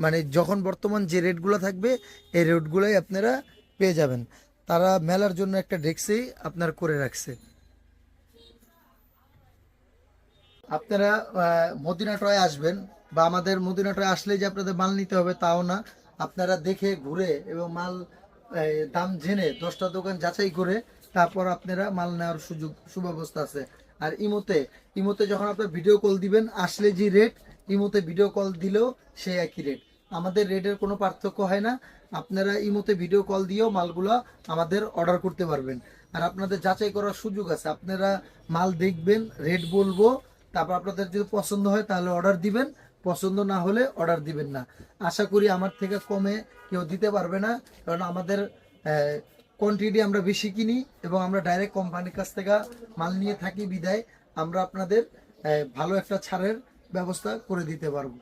মানে যখন বর্তমান যে রেটগুলো থাকবে এই রেটগুলোই আপনারা পেয়ে যাবেন। তারা মেলার জন্য একটা ডেস্কই আপনার করে রাখছে। আপনারা মদিনা টয় আসবেন, বা আমাদের মদিনা টয় আসলে যে আপনাদের মাল নিতে হবে তাও না। আপনারা দেখে ঘুরে এবং মাল দাম জেনে 10টা দোকান যাচাই করে তারপর আপনারা মাল নেওয়ার সুব্যবস্থা আছে। আর ইমোতে ইমোতে যখন আপনার ভিডিও কল দিবেন, আসলে যে রেট ইমোতে ভিডিও কল দিলেও সেই একই রেট। আমাদের রেটের কোনো পার্থক্য হয় না। আপনারা ইমোতে ভিডিও কল দিয়েও মালগুলো আমাদের অর্ডার করতে পারবেন। আর আপনাদের যাচাই করার সুযোগ আছে। আপনারা মাল দেখবেন, রেট বলবো, তারপর আপনাদের যদি পছন্দ হয় তাহলে অর্ডার দিবেন, পছন্দ না হলে অর্ডার দিবেন না। আশা করি আমার থেকে কমে কেউ দিতে পারবে না, কারণ আমাদের কোয়ান্টিটি আমরা বেশি কিনি এবং আমরা ডাইরেক্ট কোম্পানির কাছ থেকে মাল নিয়ে থাকি বিধায় আমরা আপনাদের ভালো একটা ছাড়ের ব্যবস্থা করে দিতে পারবো।